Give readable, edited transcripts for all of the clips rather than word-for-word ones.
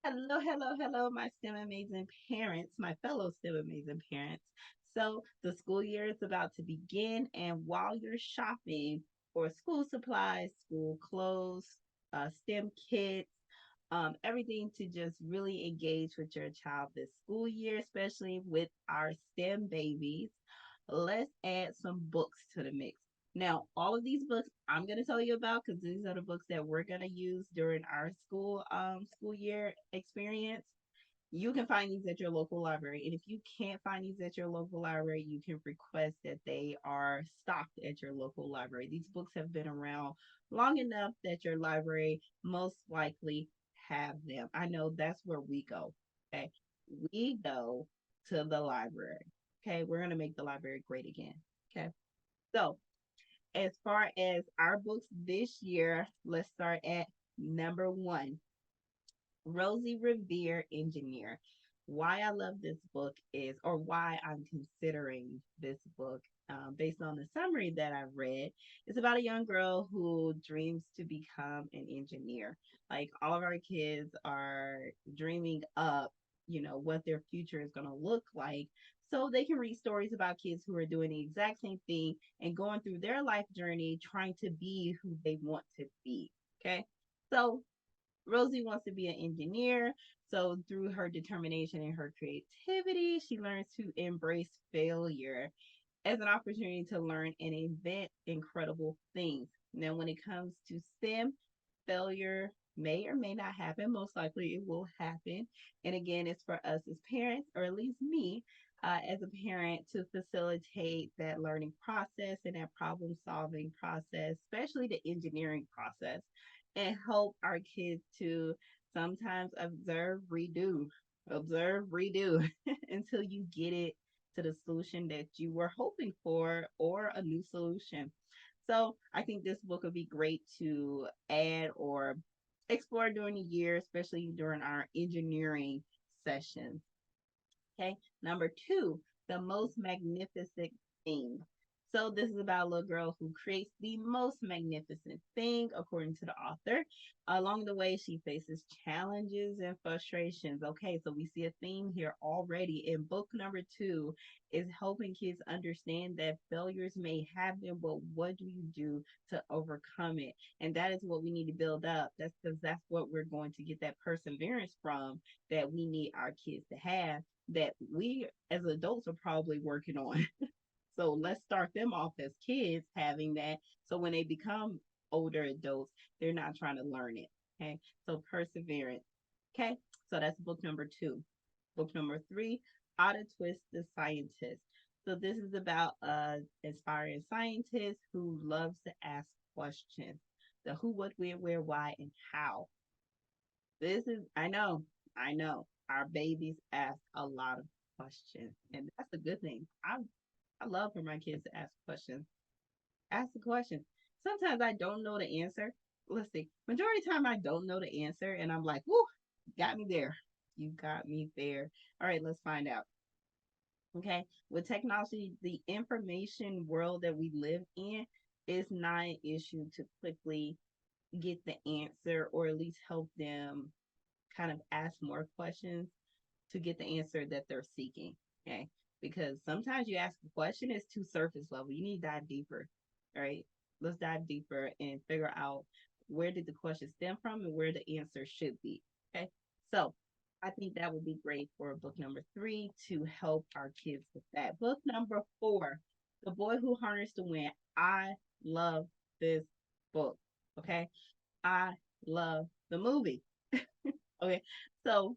Hello, hello, hello, my STEM amazing parents, my fellow STEM amazing parents. So, the school year is about to begin, and while you're shopping for school supplies, school clothes, STEM kits, everything to just really engage with your child this school year, especially with our STEM babies, let's add some books to the mix. Now, all of these books I'm going to tell you about because these are the books that we're going to use during our school year experience. You can find these at your local library, and if you can't find these at your local library, you can request that they are stocked at your local library. These books have been around long enough that your library most likely have them. I know that's where we go. Okay, we go to the library. Okay, we're going to make the library great again. Okay, so as far as our books this year, let's start at number one, Rosie Revere, Engineer. Why I love this book is, or why I'm considering this book, based on the summary that I've read, it's about a young girl who dreams to become an engineer. Like all of our kids are dreaming up, what their future is going to look like. So they can read stories about kids who are doing the exact same thing and going through their life journey trying to be who they want to be. Okay. So Rosie wants to be an engineer. So, through her determination and her creativity, she learns to embrace failure as an opportunity to learn and invent incredible things. Now, when it comes to STEM, failure may or may not happen. Most likely it will happen. And again, it's for us as parents, or at least me as a parent, to facilitate that learning process and that problem solving process, especially the engineering process, and help our kids to sometimes observe, redo until you get it to the solution that you were hoping for or a new solution. So I think this book would be great to add or explore during the year, especially during our engineering sessions. Okay. Number two, the most magnificent thing. So this is about a little girl who creates the most magnificent thing, according to the author. Along the way, she faces challenges and frustrations. Okay, so we see a theme here already. In book number two is helping kids understand that failures may happen, but what do you do to overcome it? And that is what we need to build up. That's because that's what we're going to get that perseverance from that we need our kids to have that we as adults are probably working on. So let's start them off as kids having that. So when they become older adults, they're not trying to learn it. Okay. So perseverance. Okay. So that's book number two. Book number three, How to Twist the Scientist. So this is about aspiring scientist who loves to ask questions. The who, what, where, why, and how. This is, I know, our babies ask a lot of questions, and that's a good thing. I love for my kids to ask questions. Ask the question. Sometimes I don't know the answer. Let's see. Majority of the time I don't know the answer, and I'm like, "Whoo, got me there. You got me there." All right, let's find out. Okay, with technology, the information world that we live in is not an issue to quickly get the answer or at least help them kind of ask more questions to get the answer that they're seeking. Okay. Because sometimes you ask a question, it's too surface level. You need to dive deeper. All right. Let's dive deeper and figure out where did the question stem from and where the answer should be. Okay. So I think that would be great for book number three to help our kids with that. Book number four, The Boy Who Harnessed the Wind. I love this book. Okay. I love the movie. Okay. So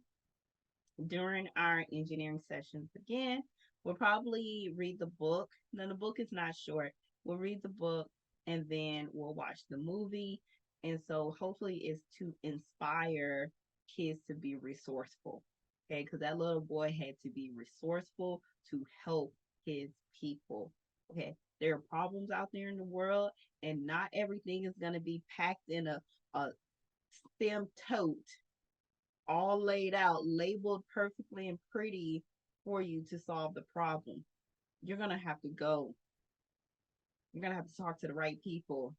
during our engineering sessions again, we'll probably read the book. Now, the book is not short. We'll read the book and then we'll watch the movie. And so hopefully it's to inspire kids to be resourceful. Okay, because that little boy had to be resourceful to help his people. Okay, there are problems out there in the world, and not everything is going to be packed in a STEM tote all laid out, labeled perfectly and pretty for you to solve the problem. You're going to have to go. You're going to have to talk to the right people.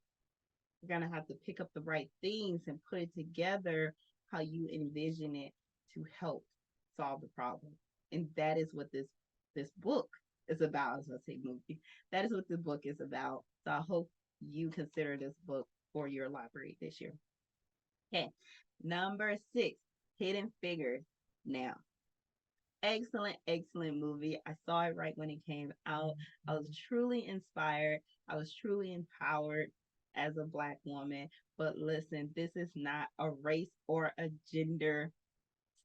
You're going to have to pick up the right things and put it together how you envision it to help solve the problem. And that is what this book is about. I was going to say movie. That is what the book is about. So I hope you consider this book for your library this year. Okay. Number 6, Hidden Figures. Now, excellent, excellent movie. I saw it right when it came out. I was truly inspired. I was truly empowered as a Black woman. But listen, this is not a race or a gender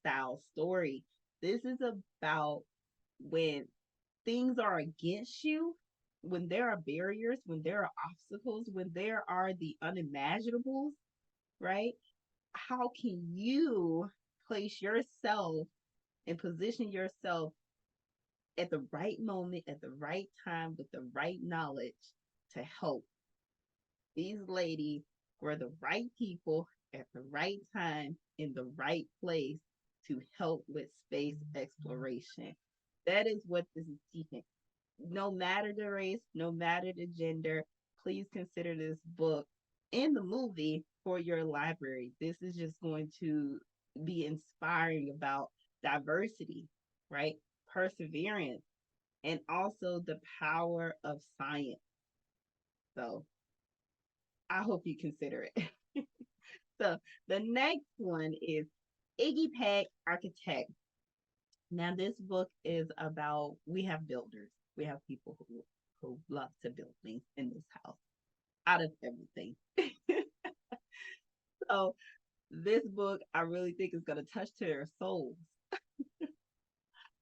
style story. This is about when things are against you, when there are barriers, when there are obstacles, when there are the unimaginables, right? How can you place yourself and position yourself at the right moment, at the right time, with the right knowledge to help? These ladies were the right people at the right time in the right place to help with space exploration. That is what this is teaching. No matter the race, no matter the gender, please consider this book and the movie for your library. This is just going to be inspiring about diversity, right? Perseverance, and also the power of science. So I hope you consider it. So the next one is Iggy Peg Architect. Now this book is about, we have builders. We have people who love to build things in this house out of everything. So this book I really think is going to touch to their souls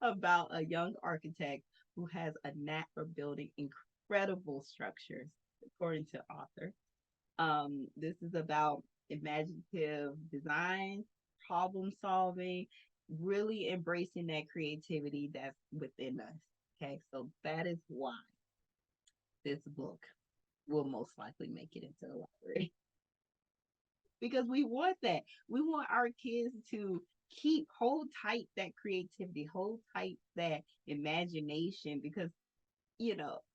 about a young architect who has a knack for building incredible structures, according to author. This is about imaginative design, problem solving, really embracing that creativity that's within us. Okay, so that is why this book will most likely make it into the library because we want that. We want our kids to hold tight that creativity, hold tight that imagination because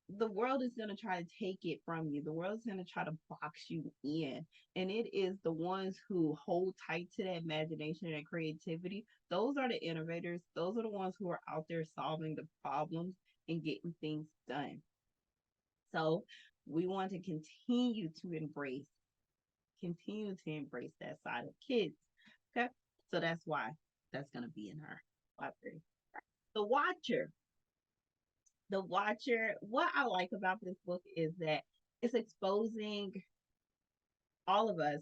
the world is going to try to take it from you. The world is going to try to box you in. And it is the ones who hold tight to that imagination and creativity. Those are the innovators. Those are the ones who are out there solving the problems and getting things done. So we want to continue to embrace that side of kids. Okay. So that's why that's going to be in our library. The Watcher. The Watcher, what I like about this book is that it's exposing all of us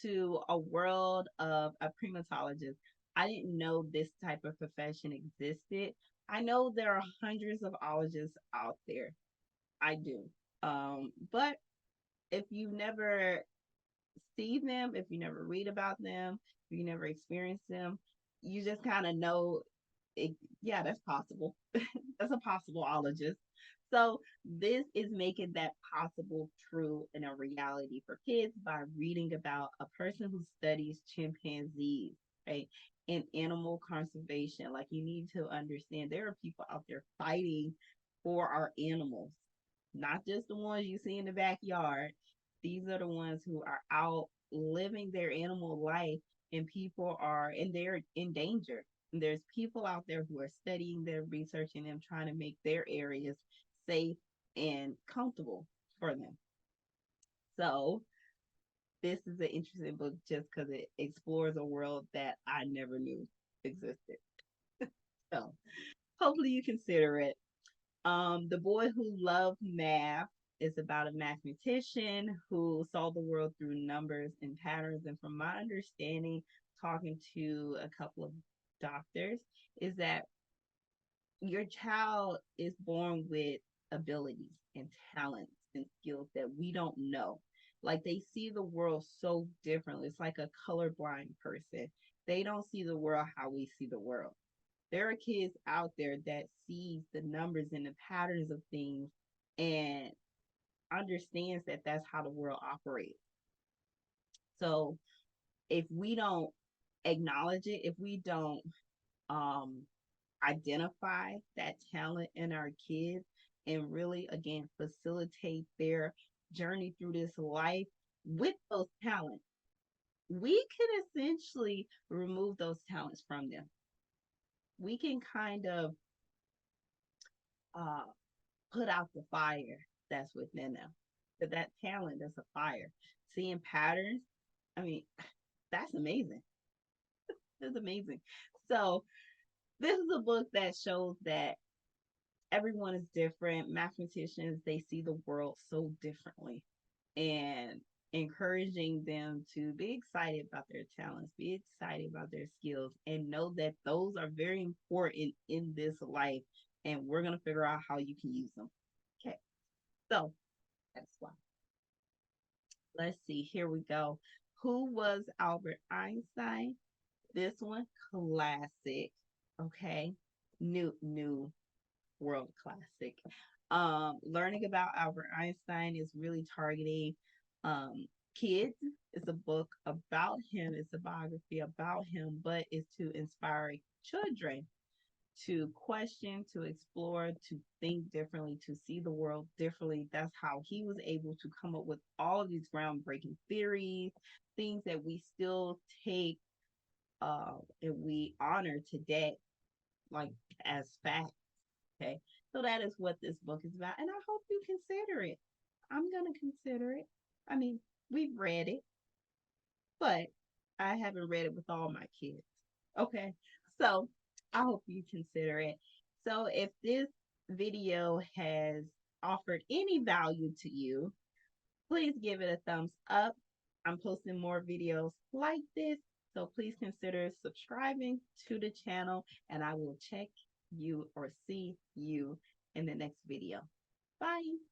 to a world of a primatologist. I didn't know this type of profession existed. I know there are hundreds of ologists out there. I do. But if you never see them, if you never read about them, if you never experience them, you just kind of know it, yeah, that's possible. That's a possible ologist. So this is making that possible true in a reality for kids by reading about a person who studies chimpanzees, right? In animal conservation. Like you need to understand there are people out there fighting for our animals, not just the ones you see in the backyard. These are the ones who are out living their animal life and they're in danger. And there's people out there who are studying them, researching them, trying to make their areas safe and comfortable for them. So this is an interesting book just because it explores a world that I never knew existed. So hopefully you consider it. The Boy Who Loved Math is about a mathematician who saw the world through numbers and patterns. And from my understanding, talking to a couple of doctors, is that your child is born with abilities and talents and skills that we don't know. Like they see the world so differently. It's like a colorblind person. They don't see the world how we see the world. There are kids out there that sees the numbers and the patterns of things and understands that that's how the world operates. So if we don't acknowledge it, if we don't um, identify that talent in our kids and really, again, facilitate their journey through this life with those talents, we can essentially remove those talents from them. We can kind of uh, put out the fire that's within them. But that talent is a fire. Seeing patterns, I mean, that's amazing. That's amazing. So, this is a book that shows that everyone is different. Mathematicians, they see the world so differently. And encouraging them to be excited about their talents, be excited about their skills, and know that those are very important in this life. And we're going to figure out how you can use them. Okay. So that's why. Let's see. Here we go. Who was Albert Einstein? This one, classic. Okay. New world classic. Learning about Albert Einstein is really targeting um, kids. It's a book about him. It's a biography about him, but it's to inspire children to question, to explore, to think differently, to see the world differently. That's how he was able to come up with all of these groundbreaking theories, things that we still take and we honor today, like as fact. Okay. So that is what this book is about. And I hope you consider it. I'm going to consider it. I mean, we've read it, but I haven't read it with all my kids. Okay. So I hope you consider it. So if this video has offered any value to you, please give it a thumbs up. I'm posting more videos like this. So please consider subscribing to the channel and I will check you or see you in the next video. Bye.